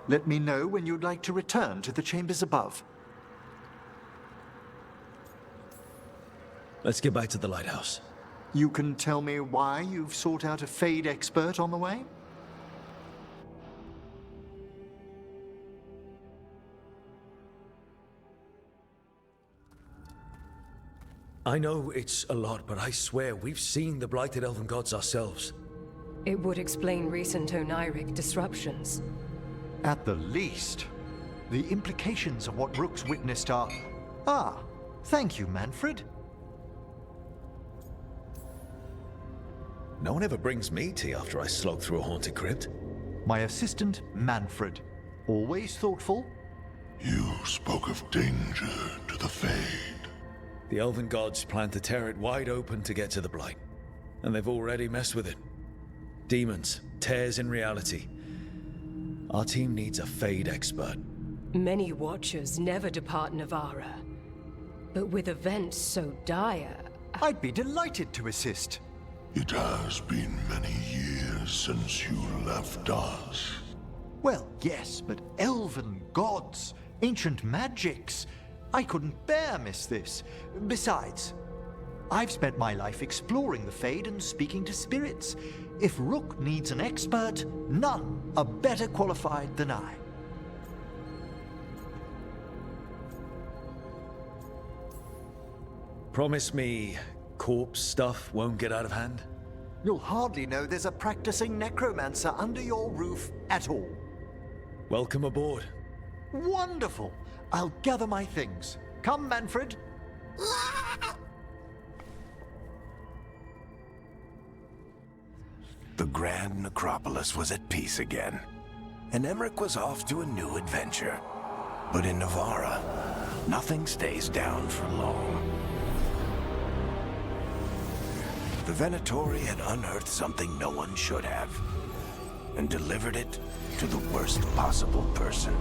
Let me know when you'd like to return to the chambers above. Let's get back to the lighthouse. You can tell me why you've sought out a Fade expert on the way? I know it's a lot, but I swear we've seen the blighted elven gods ourselves. It would explain recent Oniric disruptions. At the least. The implications of what Rook's witnessed are... Ah, thank you, Manfred. No one ever brings me tea after I slog through a haunted crypt. My assistant, Manfred. Always thoughtful. You spoke of danger to the Fade. The elven gods plan to tear it wide open to get to the blight. And they've already messed with it. Demons, tears in reality. Our team needs a Fade expert. Many Watchers never depart Navara. But with events so dire... I'd be delighted to assist. It has been many years since you left us. Well, yes, but elven gods, ancient magics. I couldn't bear miss this. Besides, I've spent my life exploring the Fade and speaking to spirits. If Rook needs an expert, none are better qualified than I. Promise me corpse stuff won't get out of hand? You'll hardly know there's a practicing necromancer under your roof at all. Welcome aboard. Wonderful! I'll gather my things. Come, Manfred. The Grand Necropolis was at peace again, and Emmerich was off to a new adventure. But in Navara, nothing stays down for long. The Venatori had unearthed something no one should have, and delivered it to the worst possible person.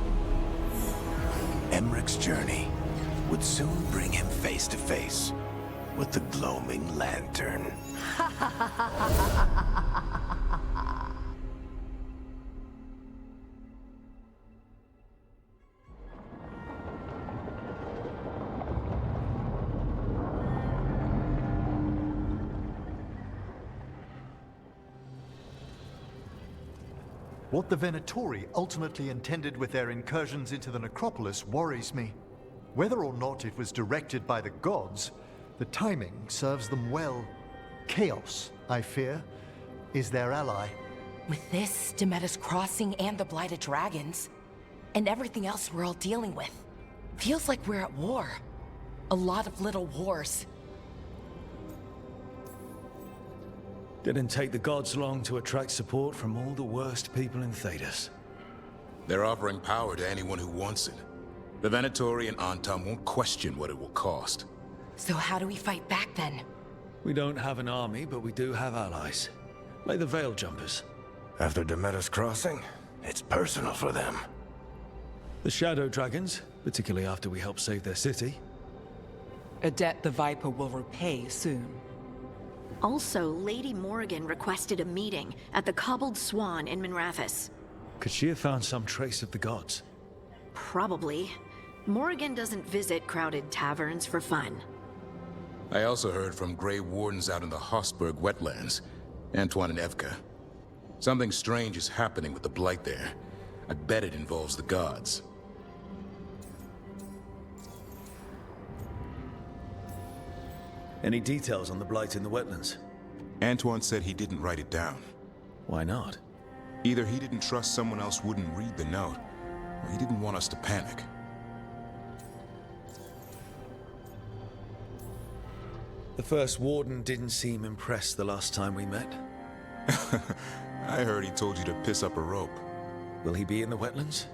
Emmerich's journey would soon bring him face to face with the gloaming lantern. What the Venatori ultimately intended with their incursions into the necropolis worries me. Whether or not it was directed by the gods, the timing serves them well. Chaos, I fear, is their ally. With this, Demeter's Crossing and the Blighted Dragons, and everything else we're all dealing with, feels like we're at war. A lot of little wars. Didn't take the gods long to attract support from all the worst people in Thedas. They're offering power to anyone who wants it. The Venatori and Antum won't question what it will cost. So how do we fight back then? We don't have an army, but we do have allies. Like the Veil Jumpers. After Demeter's Crossing, it's personal for them. The Shadow Dragons, particularly after we helped save their city. A debt the Viper will repay soon. Also, Lady Morrigan requested a meeting at the Cobbled Swan in Minrathous. Could she have found some trace of the gods? Probably. Morrigan doesn't visit crowded taverns for fun. I also heard from Grey Wardens out in the Hossberg wetlands, Antoine and Evka. Something strange is happening with the Blight there. I bet it involves the gods. Any details on the blight in the wetlands? Antoine said he didn't write it down. Why not? Either he didn't trust someone else wouldn't read the note, or he didn't want us to panic. The first warden didn't seem impressed the last time we met. I heard he told you to piss up a rope. Will he be in the wetlands?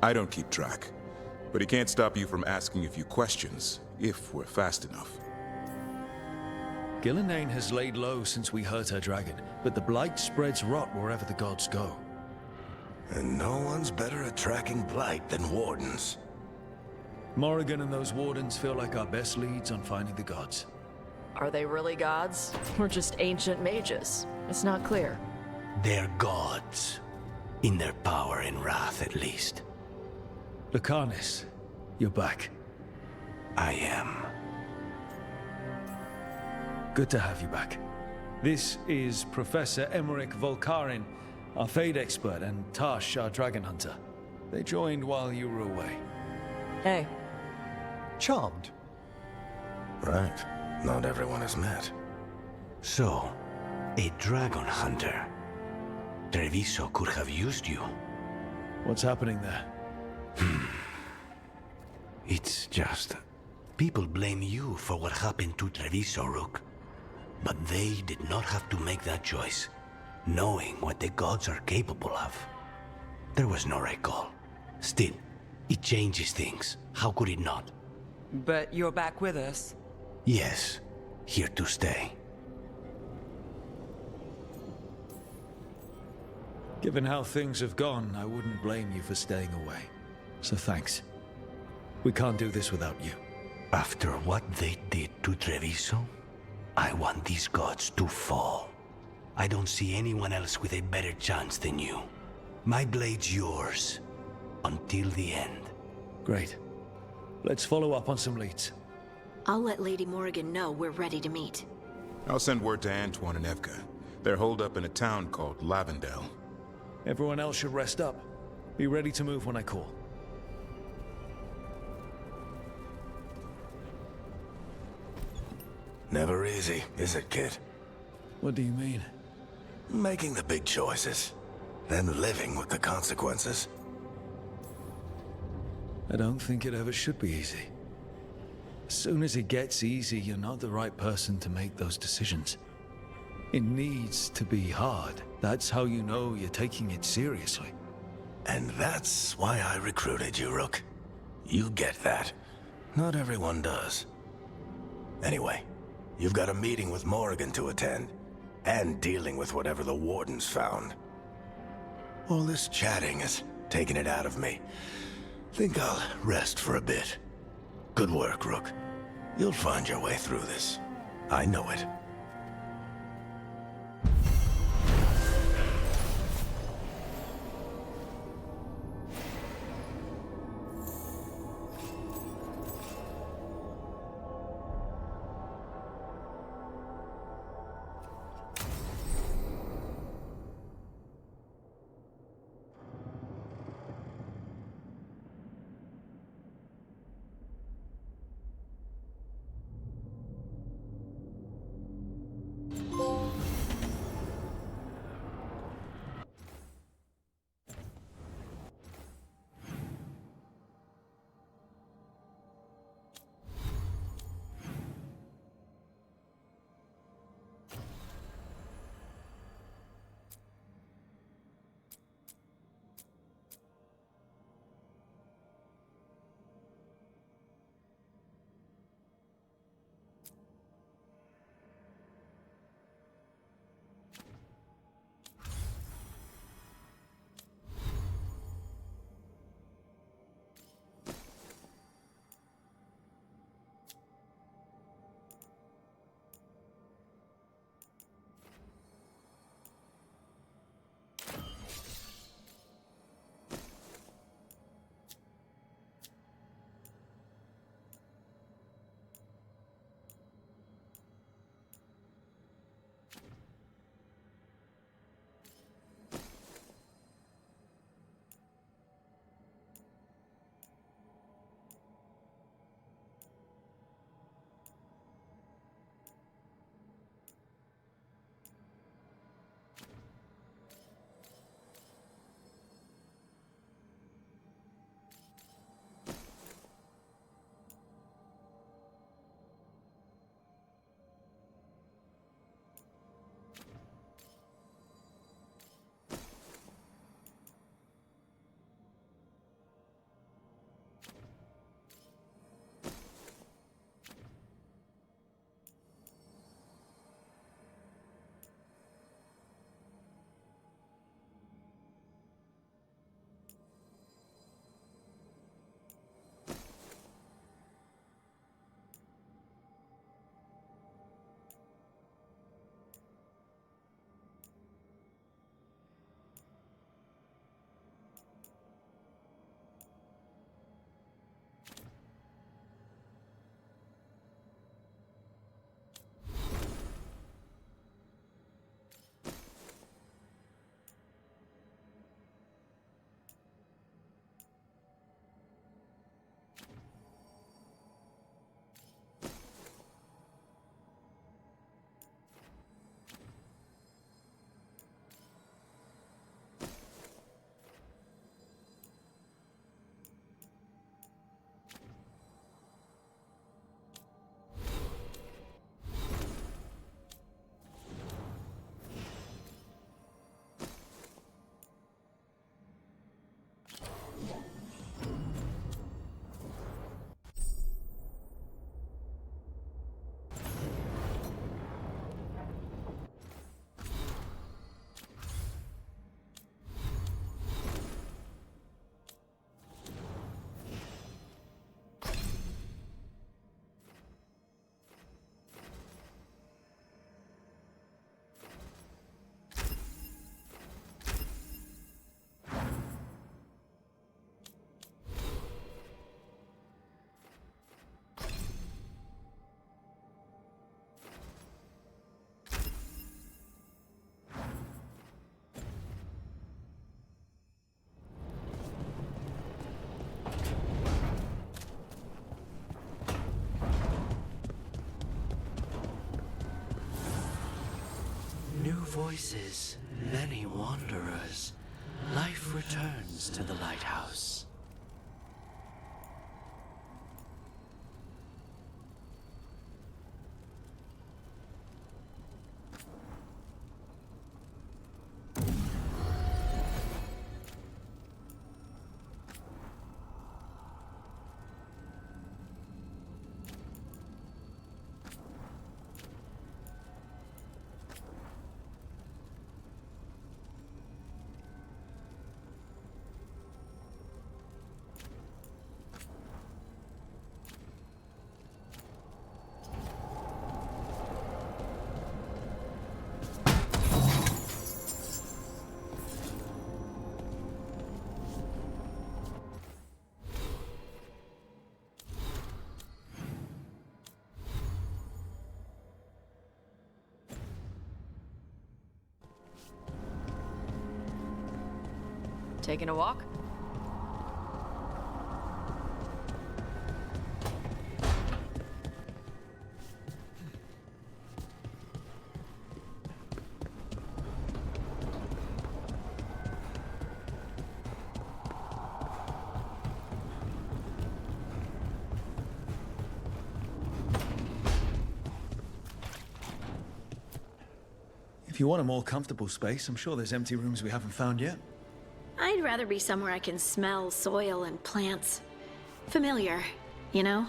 I don't keep track, but he can't stop you from asking a few questions, if we're fast enough. Gillenane has laid low since we hurt her dragon, but the blight spreads rot wherever the gods go. And no one's better at tracking blight than wardens. Morrigan and those wardens feel like our best leads on finding the gods. Are they really gods? Or just ancient mages? It's not clear. They're gods. In their power and wrath, at least. Lucanus, you're back. I am. Good to have you back. This is Professor Emmerich Volkarin, our Fade expert, and Tash, our Dragon Hunter. They joined while you were away. Hey. Charmed. Right. Not everyone has met. So, a Dragon Hunter. Treviso could have used you. What's happening there? It's just... people blame you for what happened to Treviso, Rook. But they did not have to make that choice, knowing what the gods are capable of. There was no recall. Still, it changes things. How could it not? But you're back with us. Yes, here to stay. Given how things have gone, I wouldn't blame you for staying away. So thanks. We can't do this without you. After what they did to Treviso, I want these gods to fall. I don't see anyone else with a better chance than you. My blade's yours. Until the end. Great. Let's follow up on some leads. I'll let Lady Morrigan know we're ready to meet. I'll send word to Antoine and Evka. They're holed up in a town called Lavendel. Everyone else should rest up. Be ready to move when I call. Never easy, is it, kid? What do you mean? Making the big choices, then living with the consequences. I don't think it ever should be easy. As soon as it gets easy, you're not the right person to make those decisions. It needs to be hard. That's how you know you're taking it seriously. And that's why I recruited you, Rook. You get that. Not everyone does. Anyway, you've got a meeting with Morrigan to attend, and dealing with whatever the Wardens found. All this chatting is taking it out of me. Think I'll rest for a bit. Good work, Rook. You'll find your way through this. I know it. voices, many wanderers, life returns to the lighthouse. Taking a walk? If you want a more comfortable space, I'm sure there's empty rooms we haven't found yet. I'd rather be somewhere I can smell soil and plants. Familiar, you know?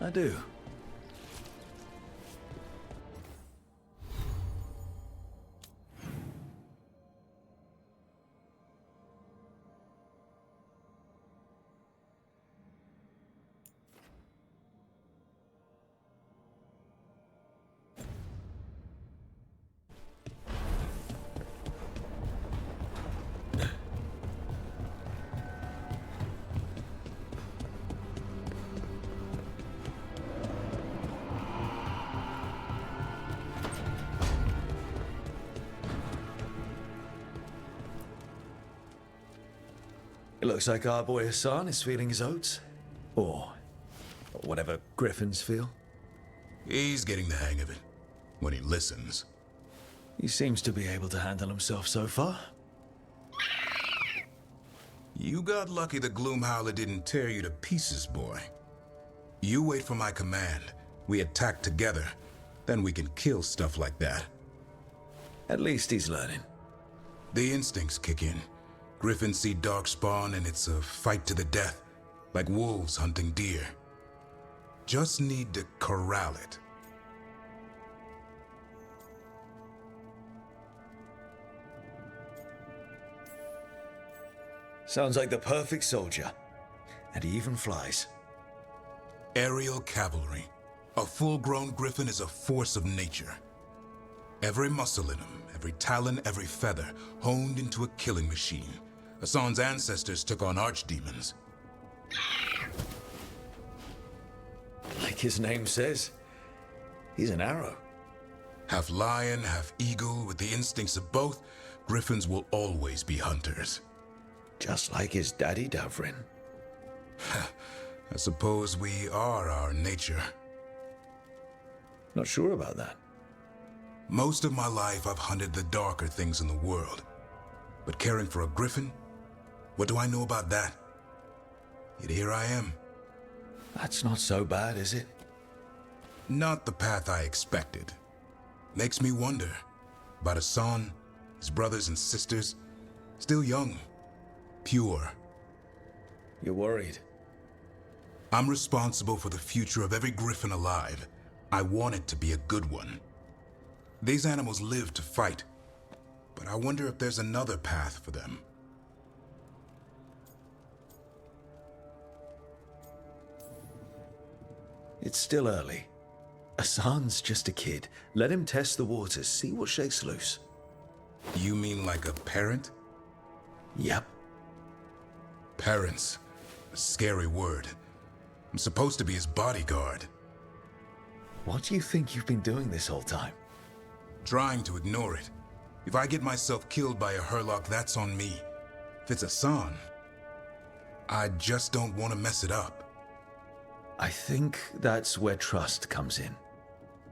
I do. It looks like our boy Hassan is feeling his oats. Or whatever griffins feel. He's getting the hang of it. When he listens. He seems to be able to handle himself so far. You got lucky the Gloomhowler didn't tear you to pieces, boy. You wait for my command. We attack together. Then we can kill stuff like that. At least he's learning. The instincts kick in. Griffins see darkspawn and it's a fight to the death, like wolves hunting deer. Just need to corral it. Sounds like the perfect soldier. And he even flies. Aerial cavalry. A full-grown griffin is a force of nature. Every muscle in him, every talon, every feather, honed into a killing machine. Hassan's ancestors took on archdemons. Like his name says, he's an arrow. Half lion, half eagle, with the instincts of both, griffins will always be hunters. Just like his daddy Davrin. I suppose we are our nature. Not sure about that. Most of my life I've hunted the darker things in the world. But caring for a griffin? What do I know about that? Yet here I am. That's not so bad, is it? Not the path I expected. Makes me wonder about Hassan, his brothers and sisters. Still young. Pure. You're worried? I'm responsible for the future of every griffin alive. I want it to be a good one. These animals live to fight. But I wonder if there's another path for them. It's still early. Hassan's just a kid. Let him test the waters, see what shakes loose. You mean like a parent? Yep. Parents. A scary word. I'm supposed to be his bodyguard. What do you think you've been doing this whole time? Trying to ignore it. If I get myself killed by a Hurlock, that's on me. If it's Hassan, I just don't want to mess it up. I think that's where trust comes in.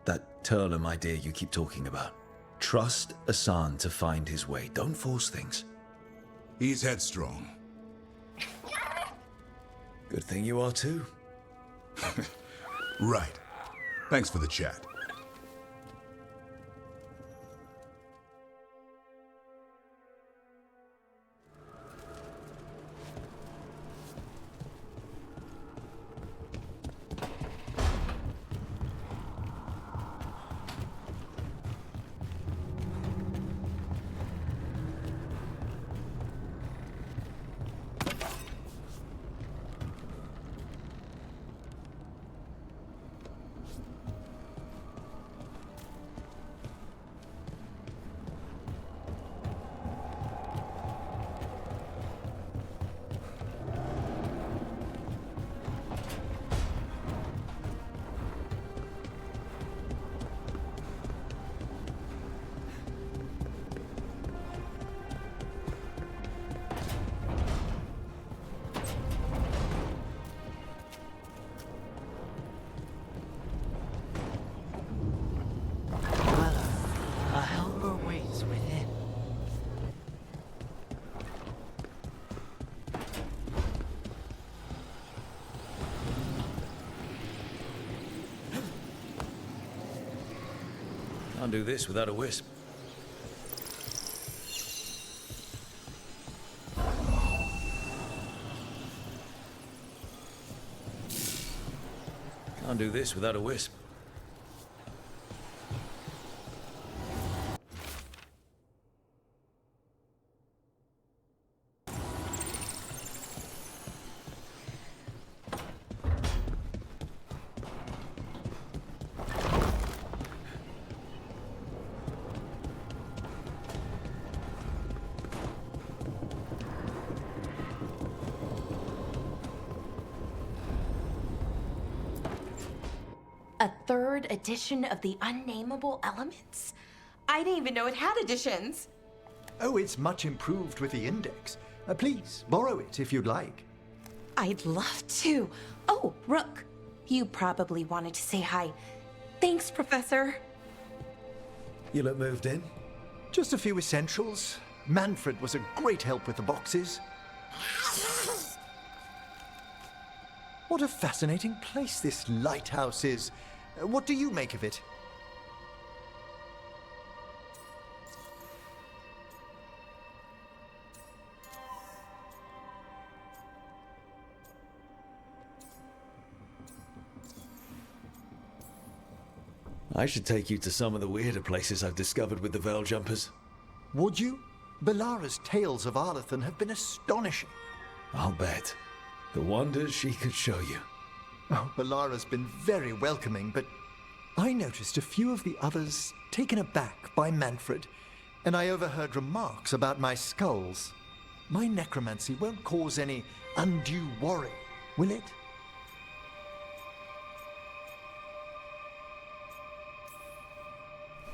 That Turlum idea you keep talking about. Trust Asan to find his way. Don't force things. He's headstrong. Good thing you are too. Right. Thanks for the chat. A helper waits within. Can't do this without a wisp. Can't do this without a wisp. A third edition of the Unnameable Elements? I didn't even know it had editions. Oh, it's much improved with the index. Please, borrow it if you'd like. I'd love to. Oh, Rook, you probably wanted to say hi. Thanks, Professor. You look moved in. Just a few essentials. Manfred was a great help with the boxes. What a fascinating place this lighthouse is. What do you make of it? I should take you to some of the weirder places I've discovered with the Veil Jumpers. Would you? Belara's tales of Arlathan have been astonishing. I'll bet. The wonders she could show you. Oh, Belara's been very welcoming, but I noticed a few of the others taken aback by Manfred, and I overheard remarks about my skulls. My necromancy won't cause any undue worry, will it?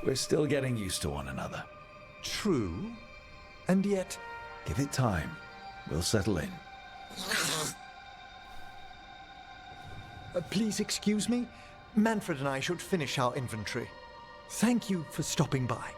We're still getting used to one another. True, and yet... Give it time. We'll settle in. Please excuse me. Manfred and I should finish our inventory. Thank you for stopping by.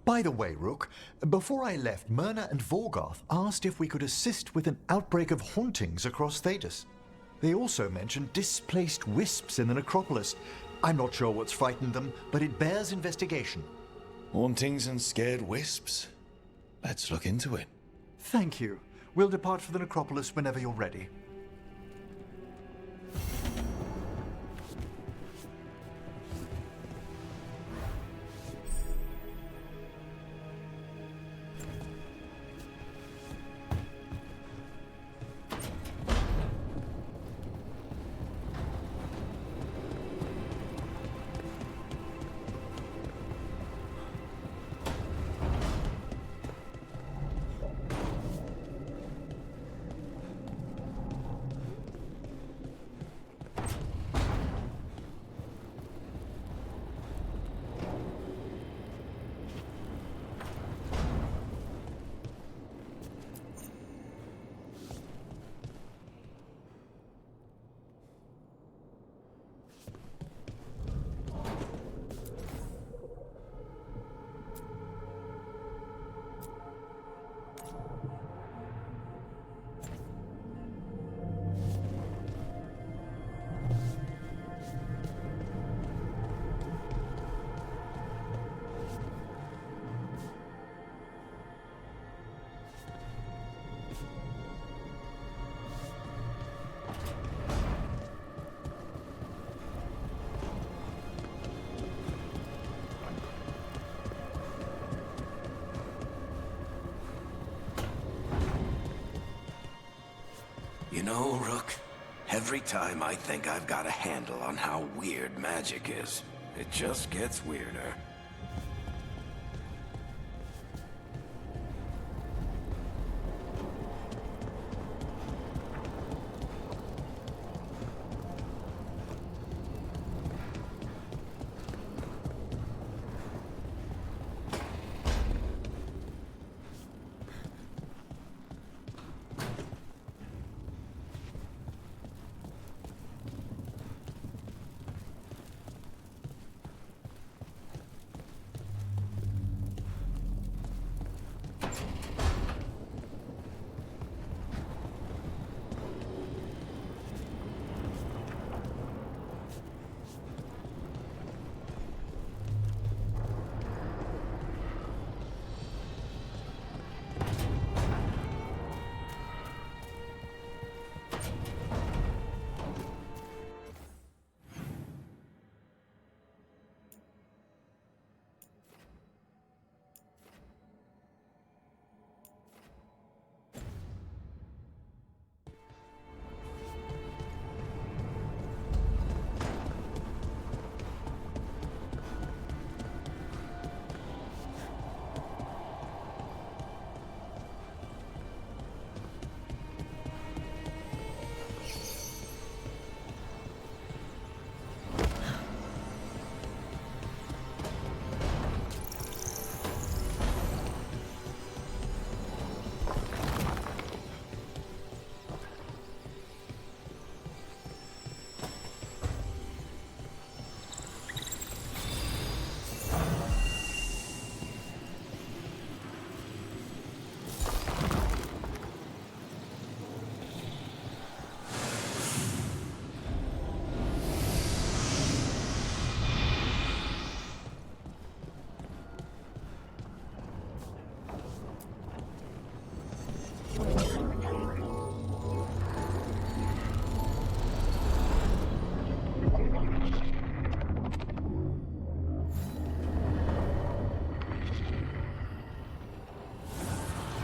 By the way, Rook, before I left, Myrna and Vorgoth asked if we could assist with an outbreak of hauntings across Thedas. They also mentioned displaced wisps in the necropolis. I'm not sure what's frightened them, but it bears investigation. Hauntings and scared wisps? Let's look into it. Thank you. We'll depart for the necropolis whenever you're ready. You know, Rook, every time I think I've got a handle on how weird magic is, it just gets weirder.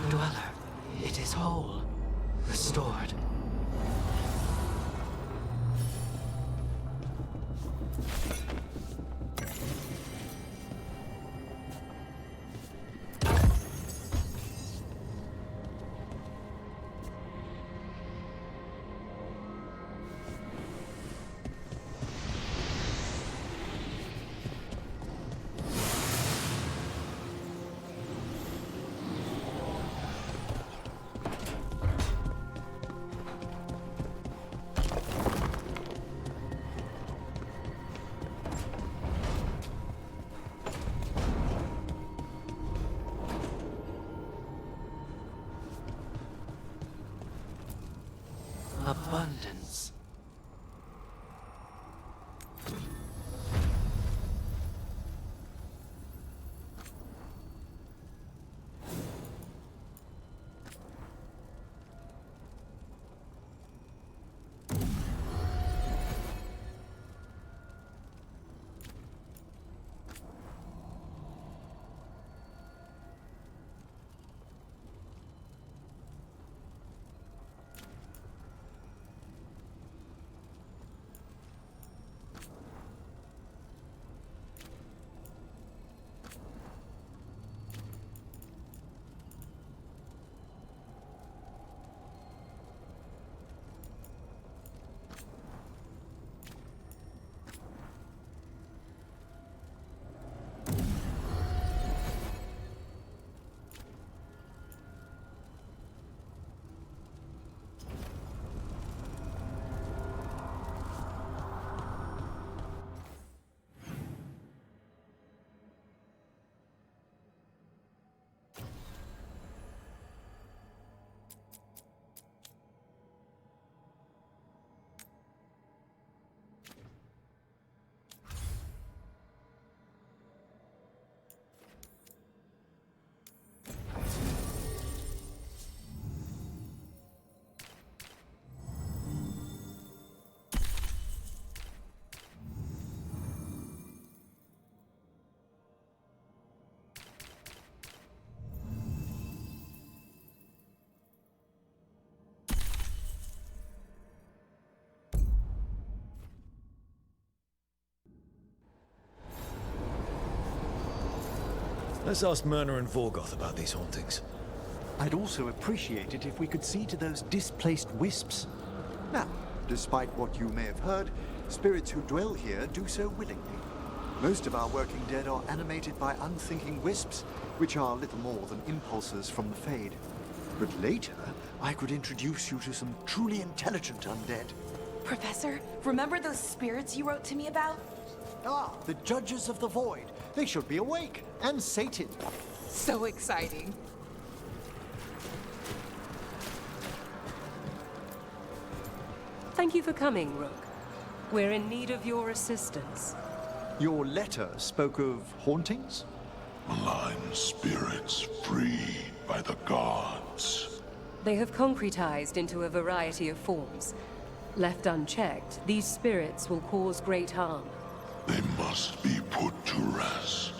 Dweller, it is whole, restored. Abundance. Let's ask Myrna and Vorgoth about these hauntings. I'd also appreciate it if we could see to those displaced wisps. Now, despite what you may have heard, spirits who dwell here do so willingly. Most of our working dead are animated by unthinking wisps, which are little more than impulses from the Fade. But later, I could introduce you to some truly intelligent undead. Professor, remember those spirits you wrote to me about? Ah, the Judges of the Void. They should be awake and sated. So exciting. Thank you for coming, Rook. We're in need of your assistance. Your letter spoke of hauntings? Malign spirits freed by the gods. They have concretized into a variety of forms. Left unchecked, these spirits will cause great harm. They must be put to rest.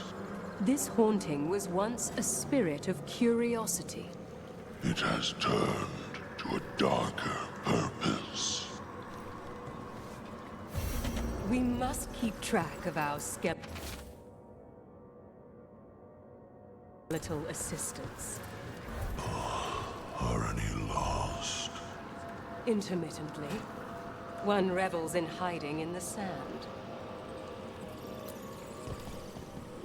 This haunting was once a spirit of curiosity. It has turned to a darker purpose. We must keep track of our little assistants. Are any lost? Intermittently. One revels in hiding in the sand.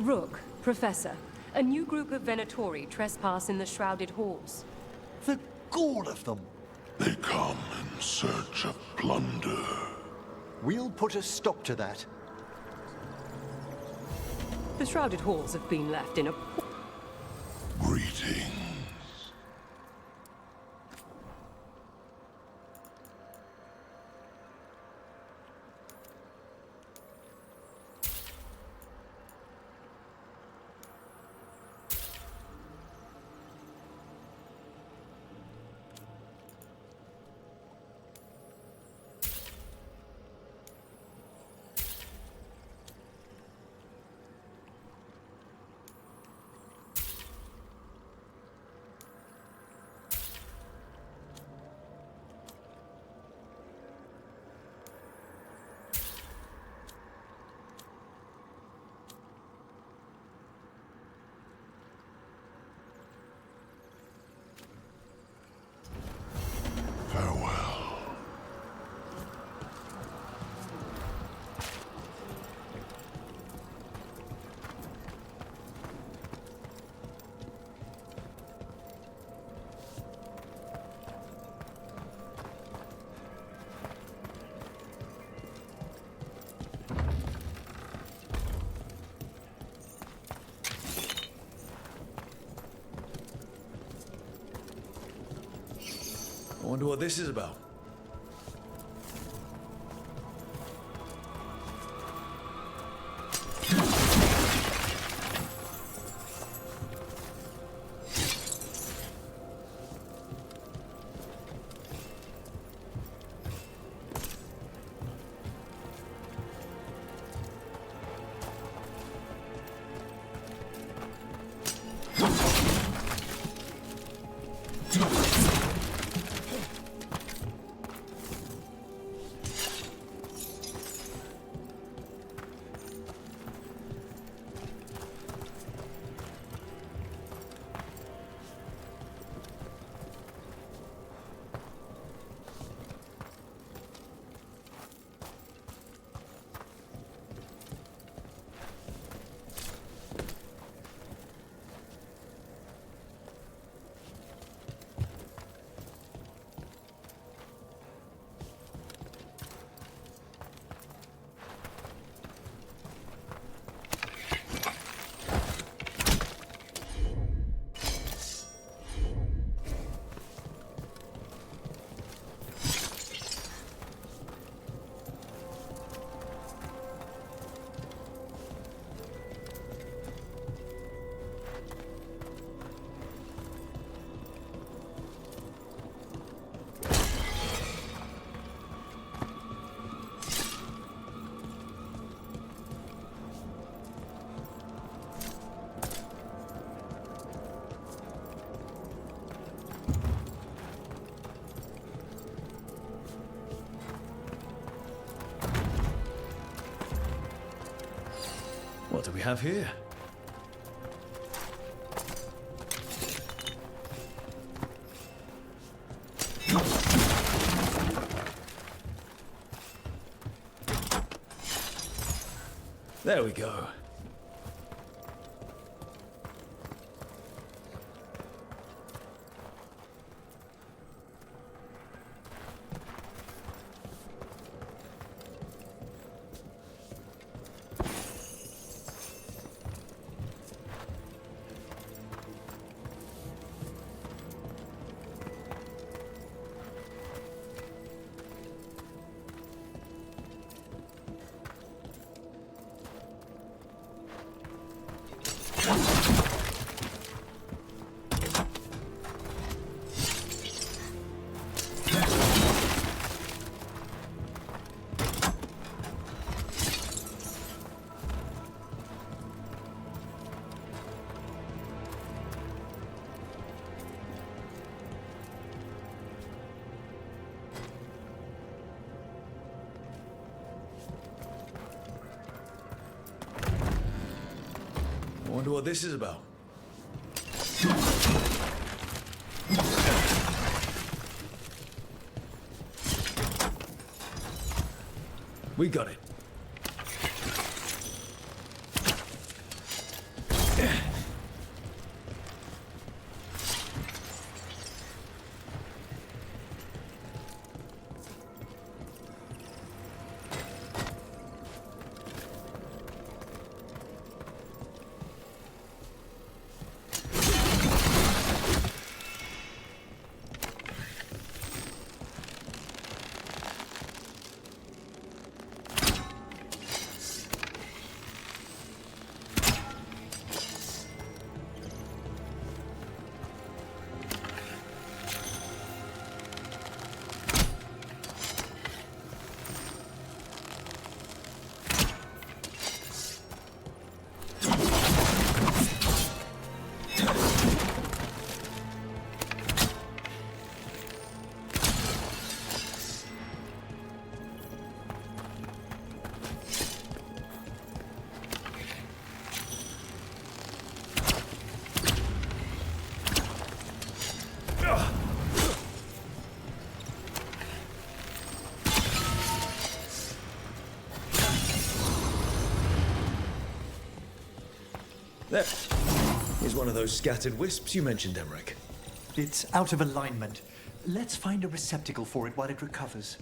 Rook, Professor, a new group of Venatori trespass in the Shrouded Halls. The gall of them! They come in search of plunder. We'll put a stop to that. The Shrouded Halls have been left in a... Greetings. Farewell. I wonder what this is about. What do we have here? There we go. I wonder what this is about. We got it. There. Here's one of those scattered wisps you mentioned, Emmerich. It's out of alignment. Let's find a receptacle for it while it recovers.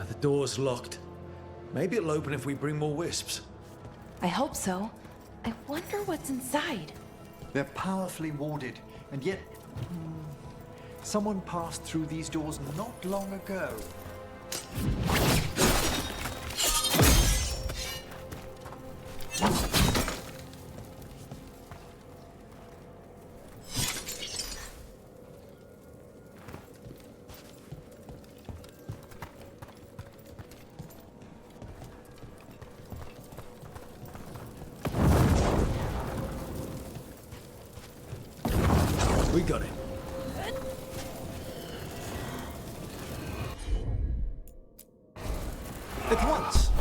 The door's locked. Maybe it'll open if we bring more wisps. I hope so. I wonder what's inside. They're powerfully warded, and yet... someone passed through these doors not long ago. We got it. At once!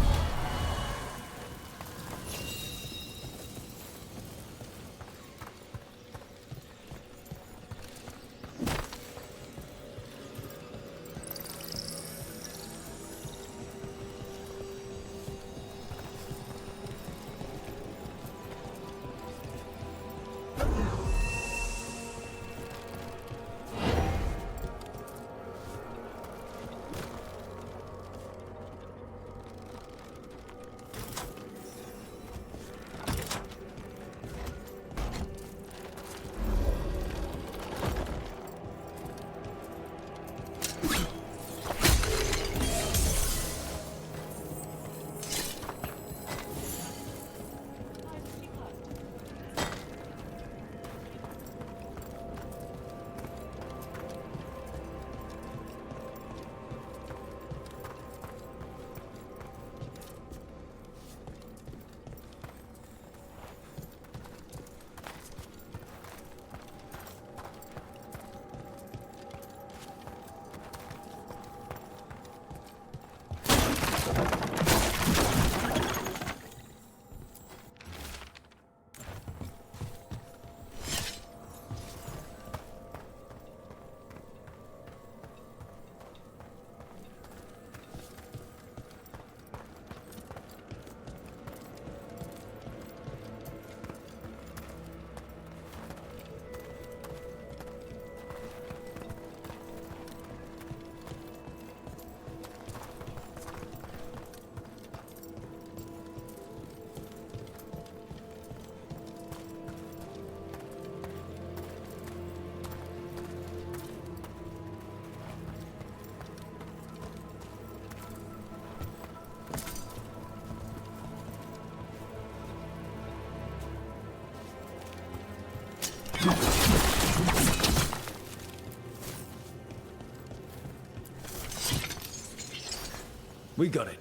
We got it.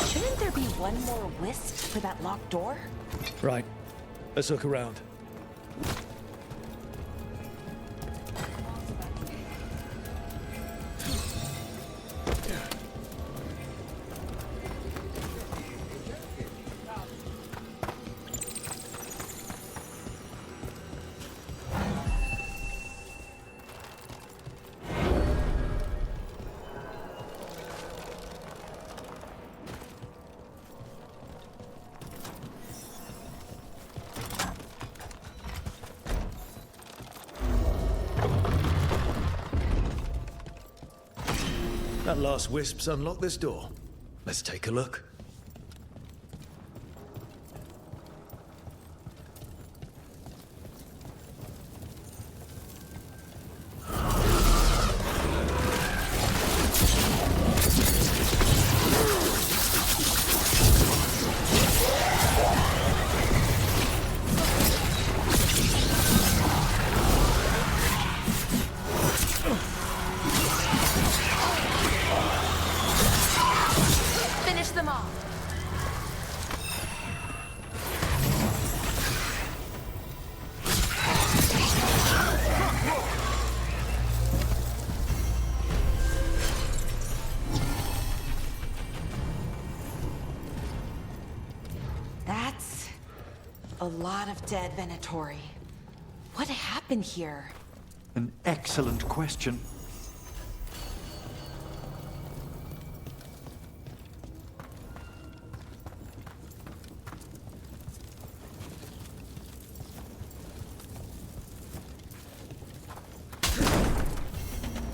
Shouldn't there be one more whisk for that locked door? Right. Let's look around. That last wisp's unlocked this door. Let's take a look. Finish them off. That's a lot of dead Venatori. What happened here? An excellent question.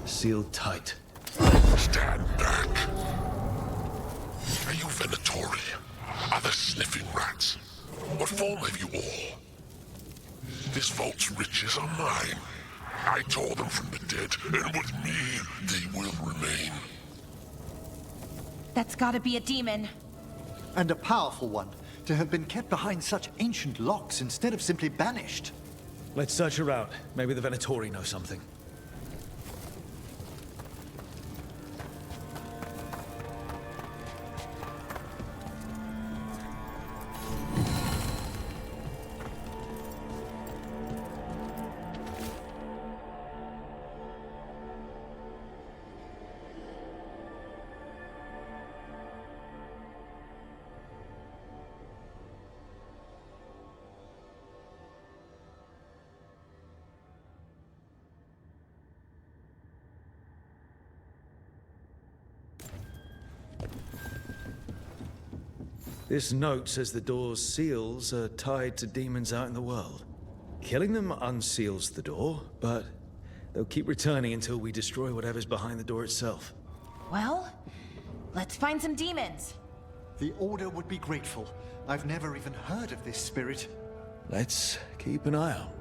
Sealed tight. Stand back. Are you Venatori? Are the sniffing rats? What form have you all? This vault's riches are mine. I tore them from the dead, and with me, they will remain. That's gotta be a demon. And a powerful one, to have been kept behind such ancient locks instead of simply banished. Let's search around. Maybe the Venatori know something. This note says the door's seals are tied to demons out in the world. Killing them unseals the door, but they'll keep returning until we destroy whatever's behind the door itself. Well, let's find some demons. The Order would be grateful. I've never even heard of this spirit. Let's keep an eye out.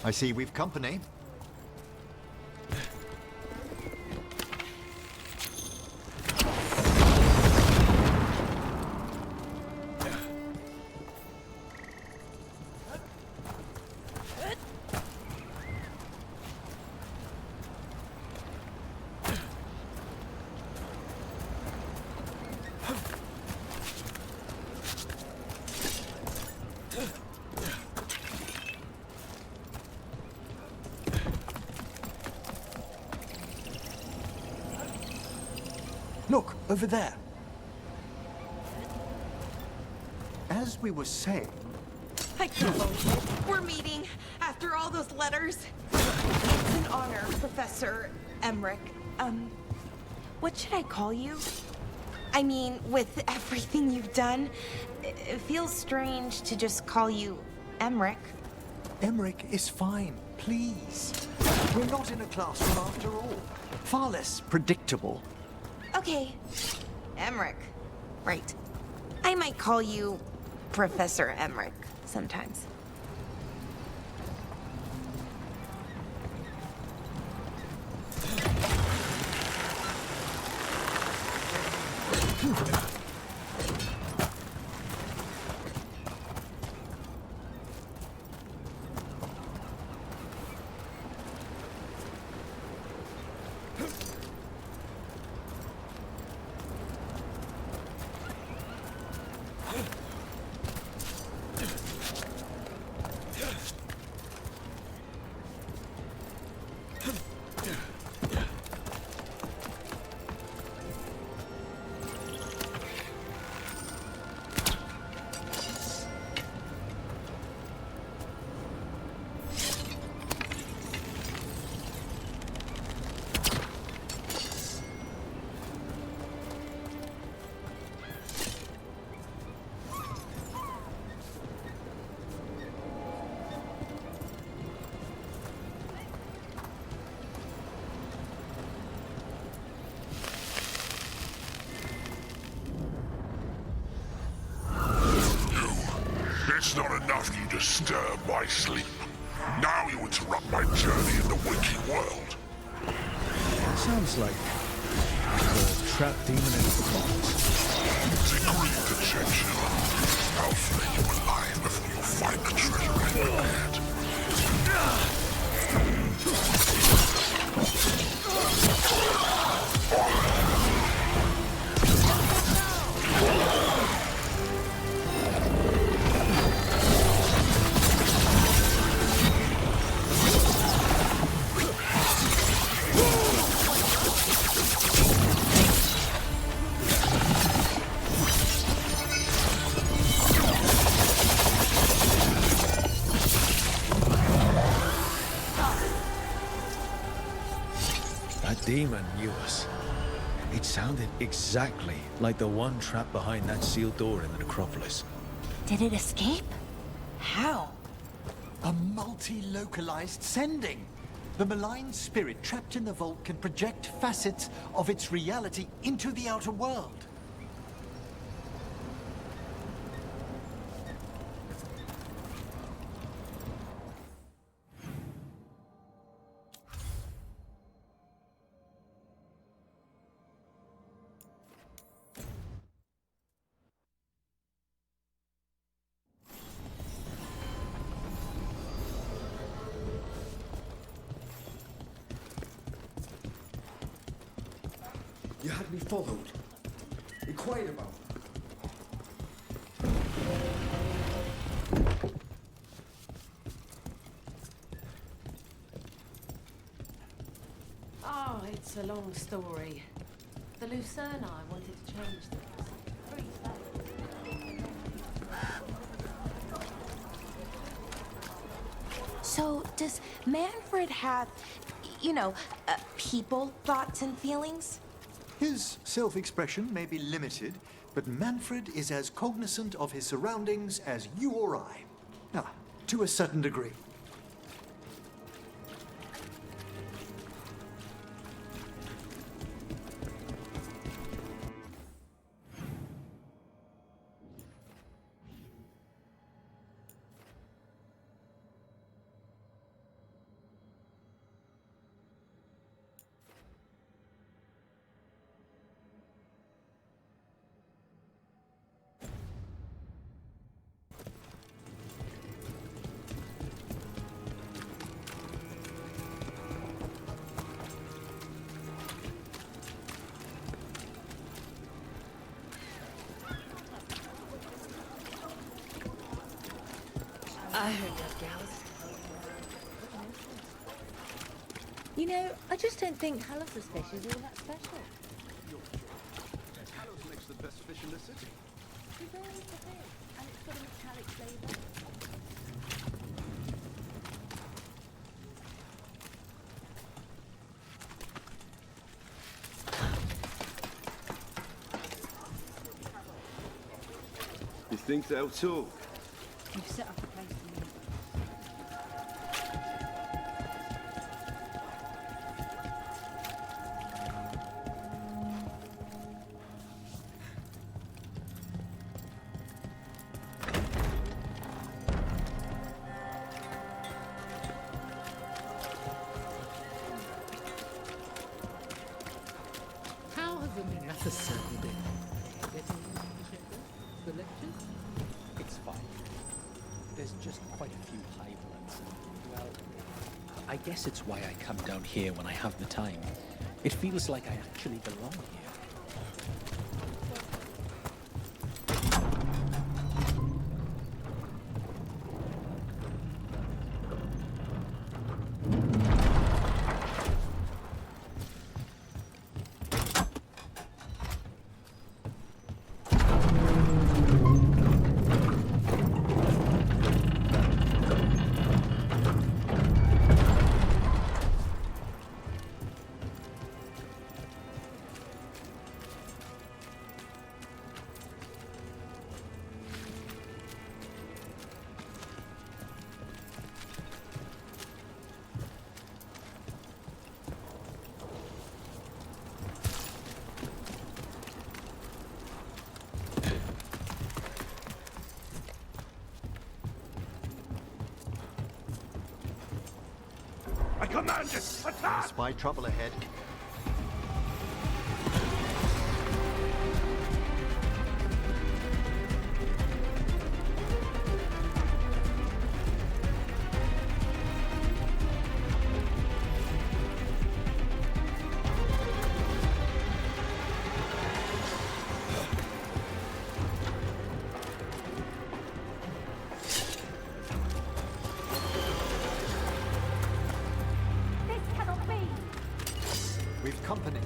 I see we've company. Look, over there. As we were saying... I can't believe it. We're meeting after all those letters. It's an honor, Professor Emmerich. What should I call you? I mean, with everything you've done, it feels strange to just call you Emmerich. Emmerich is fine, please. We're not in a classroom after all. Far less predictable. Okay, Emmerich. Right. I might call you Professor Emmerich sometimes. It's not enough you disturb my sleep. Now you interrupt my journey in the waking world. Sounds like the trap demon in the box. Degree conjecture. I'll flay you alive before you find the treasure I prepared. Demon knew us. It sounded exactly like the one trapped behind that sealed door in the necropolis. Did it escape? How? A multi-localized sending. The malign spirit trapped in the vault can project facets of its reality into the outer world. You had me followed. Be quiet about it. Oh, it's a long story. The Lucerni wanted to change things. So, does Manfred have, people, thoughts, and feelings? His self-expression may be limited, but Manfred is as cognizant of his surroundings as you or I. To a certain degree. I heard that gals. You know, I just don't think Hallows' fish is all that special. Hallows makes the best fish in the city. It's only for fish, and it's got a metallic flavour. You think they'll talk? You've set up a place to meet. How has the Miniatur Circle been? Getting the lectures? It's fine. There's just quite a few high bloods. Well, I guess it's why I come down here when I have the time. It feels like I actually belong here. I command it! Attack! Spy trouble ahead. We've company.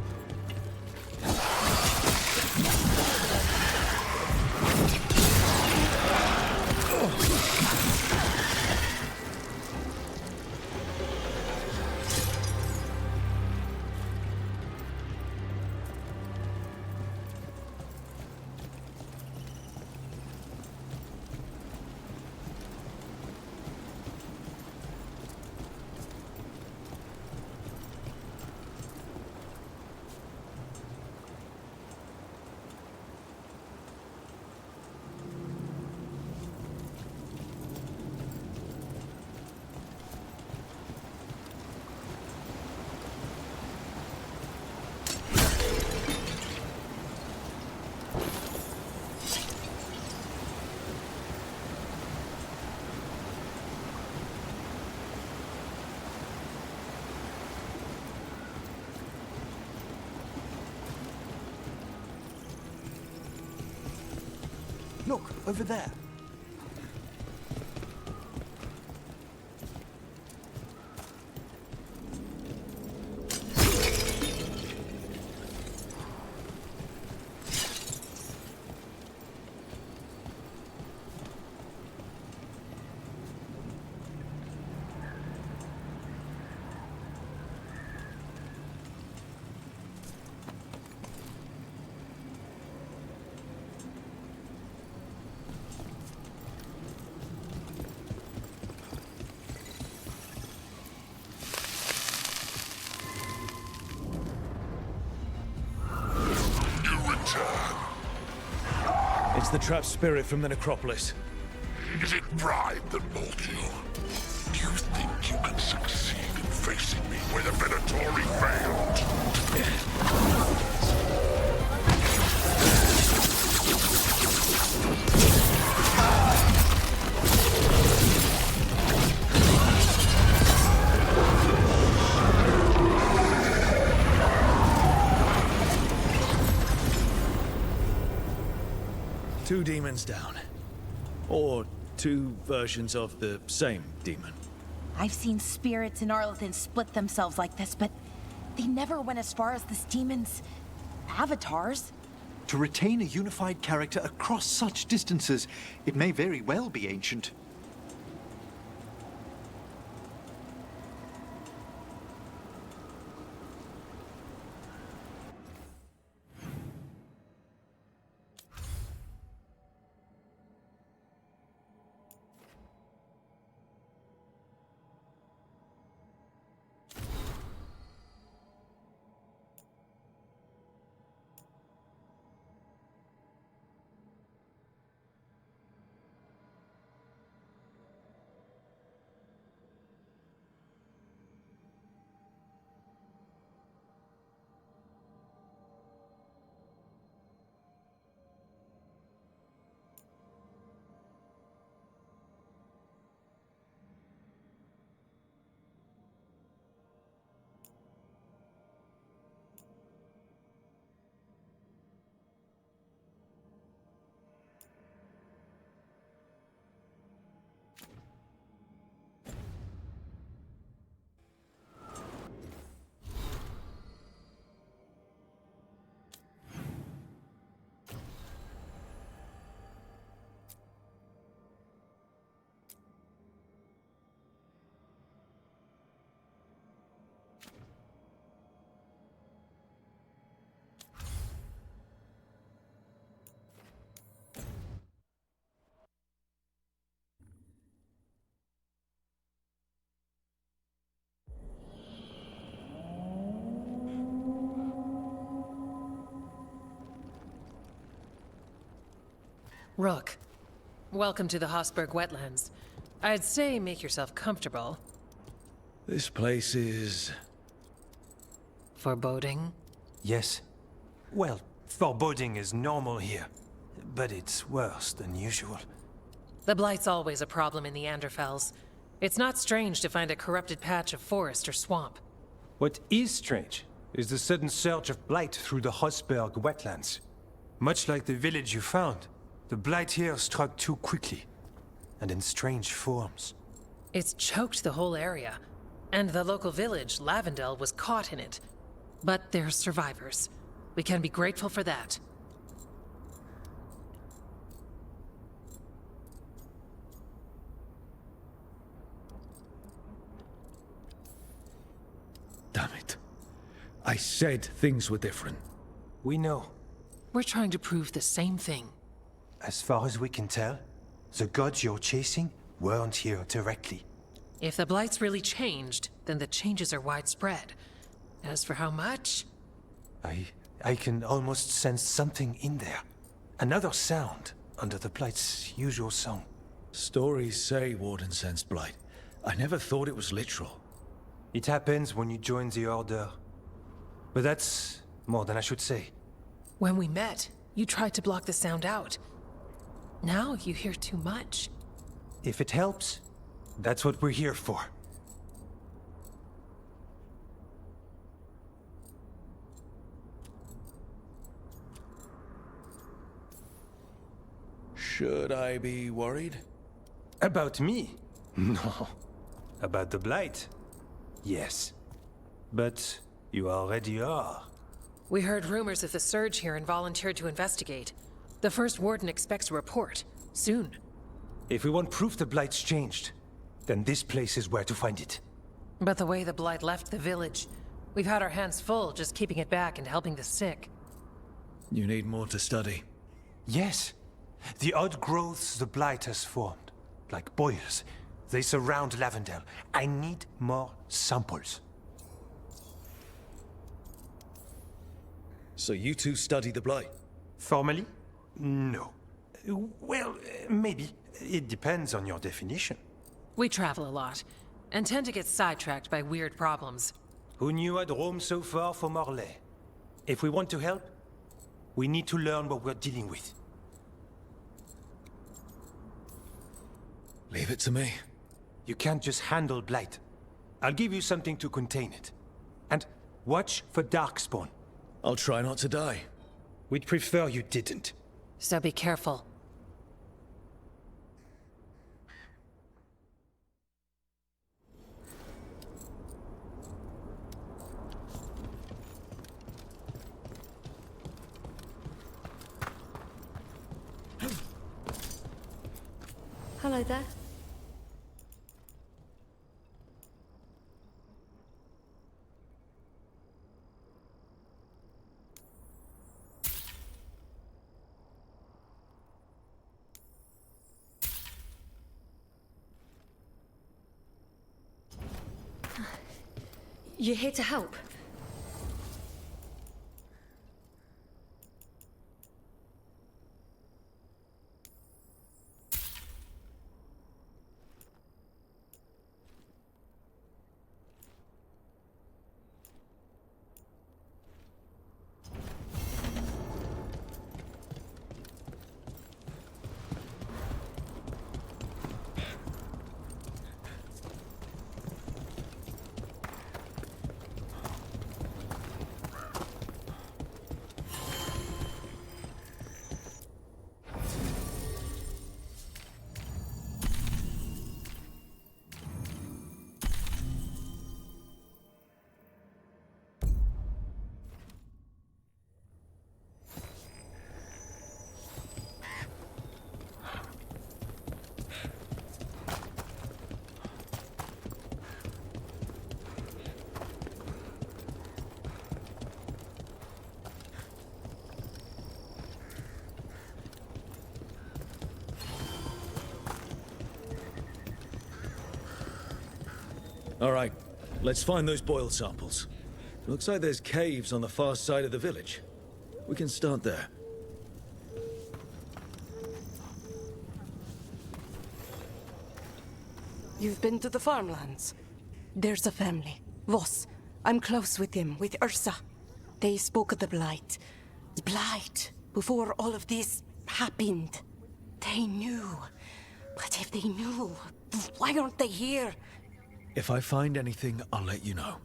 Look, over there. It's the trapped spirit from the necropolis. Is it pride that mold you? Do you think you can succeed in facing me where the Venatori failed? Two demons down. Or Two versions of the same demon. I've seen spirits in Arlethan split themselves like this, but they never went as far as this demon's avatars. To retain a unified character across such distances, it may very well be ancient. Rook, welcome to the Hosberg wetlands. I'd say make yourself comfortable. This place is... foreboding? Yes. Well, foreboding is normal here, but it's worse than usual. The Blight's always a problem in the Anderfels. It's not strange to find a corrupted patch of forest or swamp. What is strange is the sudden surge of blight through the Hosberg wetlands. Much like the village you found, the blight here struck too quickly, and in strange forms. It's choked the whole area, and the local village, Lavendel, was caught in it. But they're survivors. We can be grateful for that. Damn it. I said things were different. We know. We're trying to prove the same thing. As far as we can tell, the gods you're chasing weren't here directly. If the Blight's really changed, then the changes are widespread. As for how much... I can almost sense something in there. Another sound under the Blight's usual song. Stories say Warden sensed blight. I never thought it was literal. It happens when you join the Order. But that's more than I should say. When we met, you tried to block the sound out. Now you hear too much. If it helps, that's what we're here for. Should I be worried? About me? No. About the Blight? Yes. But you already are. We heard rumors of the surge here and volunteered to investigate. The first Warden expects a report. Soon. If we want proof the Blight's changed, then this place is where to find it. But the way the Blight left the village, we've had our hands full just keeping it back and helping the sick. You need more to study. Yes. The odd growths the Blight has formed, like boils, they surround Lavendel. I need more samples. So you two study the blight? Formally? No. Well, maybe. It depends on your definition. We travel a lot, and tend to get sidetracked by weird problems. Who knew I'd roam so far for Morlaix? If we want to help, we need to learn what we're dealing with. Leave it to me. You can't just handle blight. I'll give you something to contain it. And watch for Darkspawn. I'll try not to die. We'd prefer you didn't. So be careful. Hello there. You're here to help? All right, let's find those boil samples. Looks like there's caves on the far side of the village. We can start there. You've been to the farmlands? There's a family. Voss. I'm close with him, with Ursa. They spoke of the Blight. Blight. Before all of this happened. They knew. But if they knew, why aren't they here? If I find anything, I'll let you know.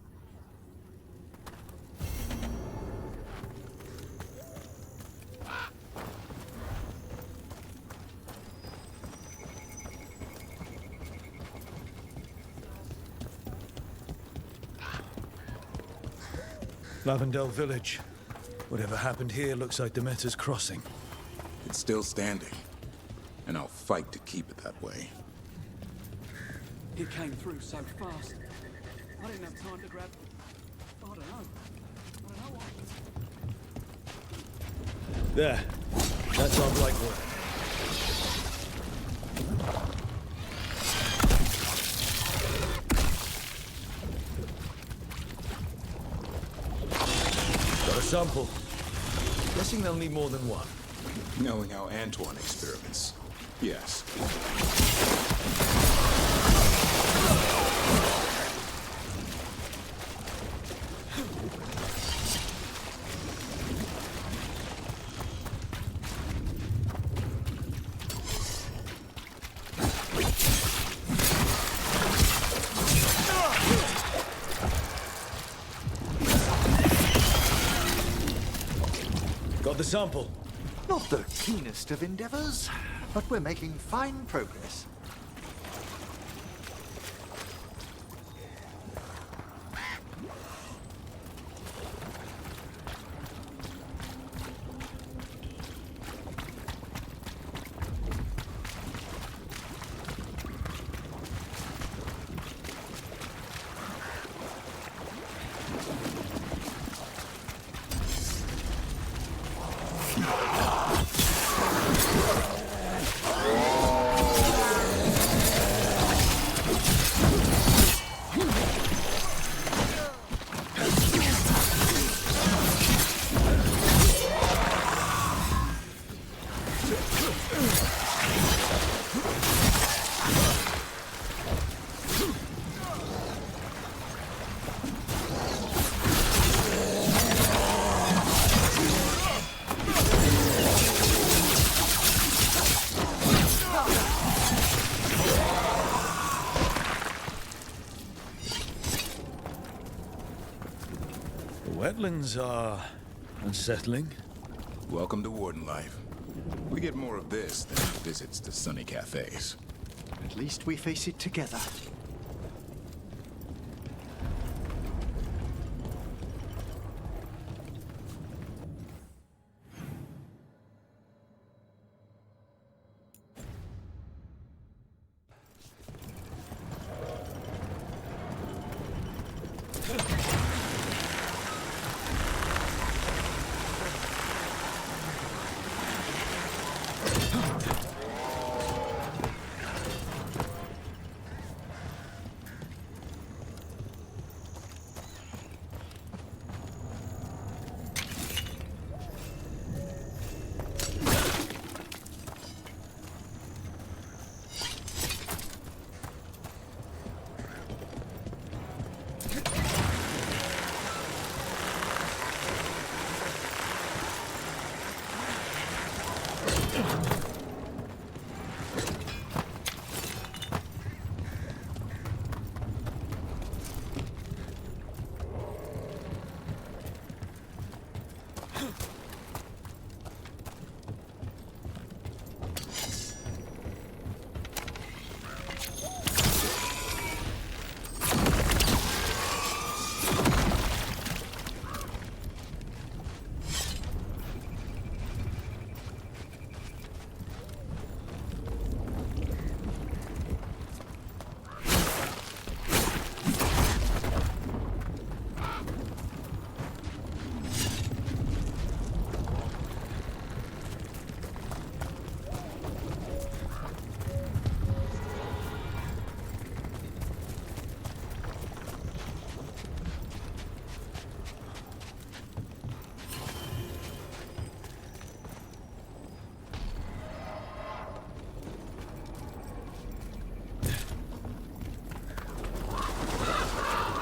Lavendel Village. Whatever happened here looks like Demeter's Crossing. It's still standing, and I'll fight to keep it that way. He came through so fast. I didn't have time to grab... I don't know. There. That's our blight work. Got a sample. Guessing they'll need more than one. Knowing how Antoine experiments. Yes. Got the sample. Not the keenest of endeavors, but we're making fine progress. Wetlands are unsettling. Welcome to Warden life. We get more of this than visits to sunny cafes. At least we face it together.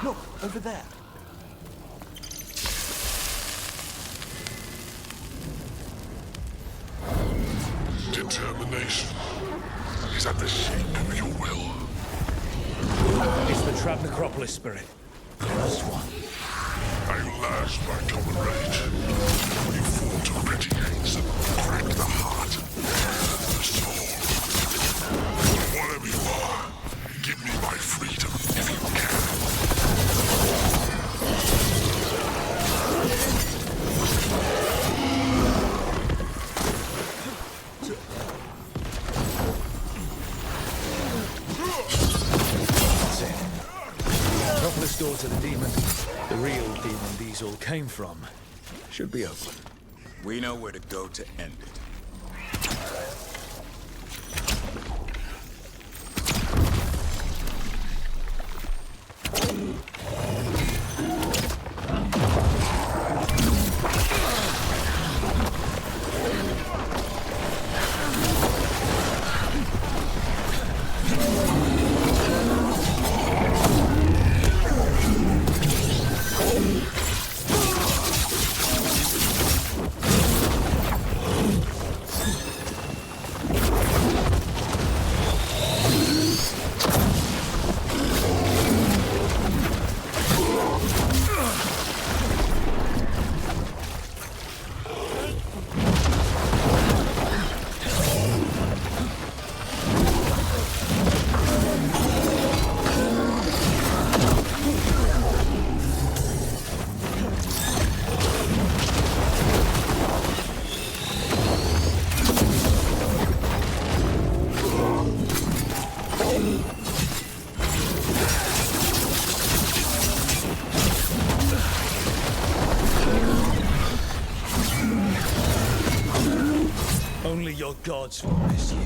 Look, over there. Determination is at the shape of your will. It's the trapped necropolis spirit. The last one. I last by common rage. You fall to gritty eggs and crack the heart, the soul. Whatever you are, give me my freedom if you can. Necropolis door to the demon. The real demon these all came from. Should be open. We know where to go to end it. Only your gods will miss you.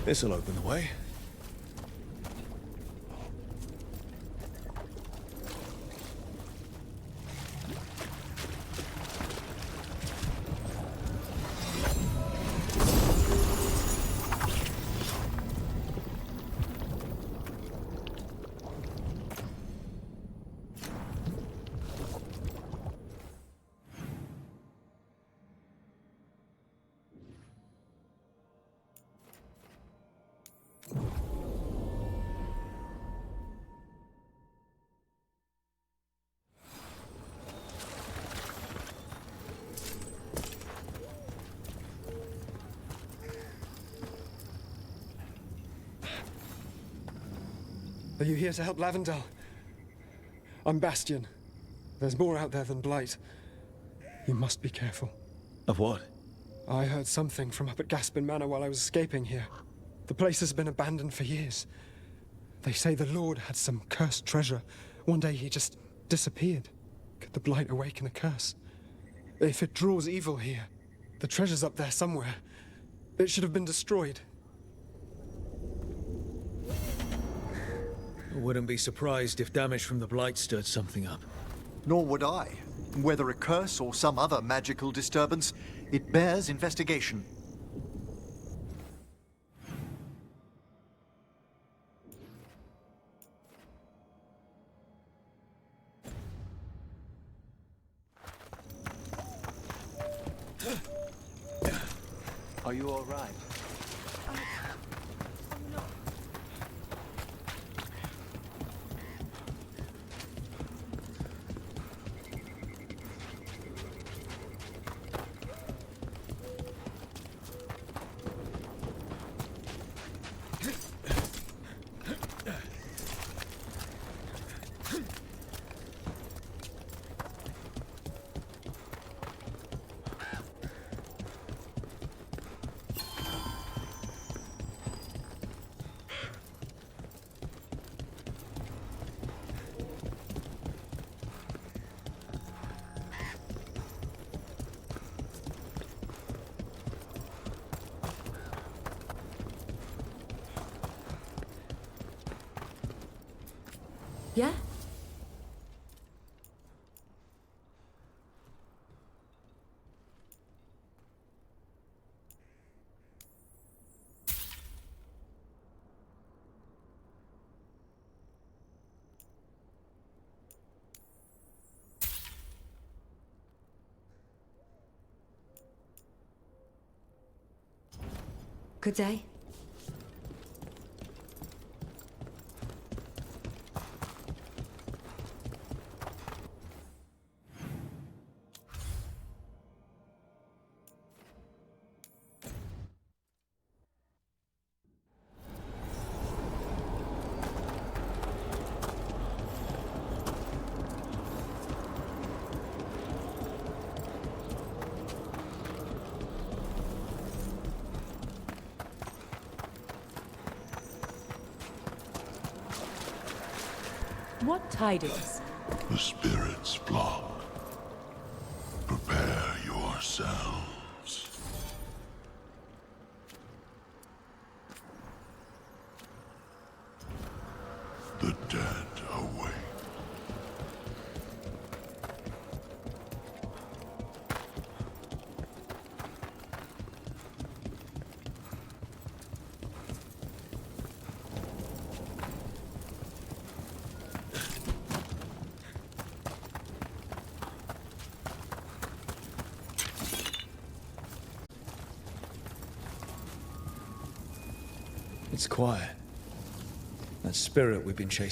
This'll open the way. Are you here to help Lavendel? I'm Bastion. There's more out there than Blight. You must be careful. Of what? I heard something from up at Gaspin Manor while I was escaping here. The place has been abandoned for years. They say the Lord had some cursed treasure. One day he just disappeared. Could the Blight awaken a curse? If it draws evil here, the treasure's up there somewhere. It should have been destroyed. I wouldn't be surprised if damage from the Blight stirred something up. Nor would I. Whether a curse or some other magical disturbance, it bears investigation. Are you all right? Yeah? Good day. What tidings? The spirits flock. Prepare yourselves. The dead await. It's quiet. That spirit we've been chasing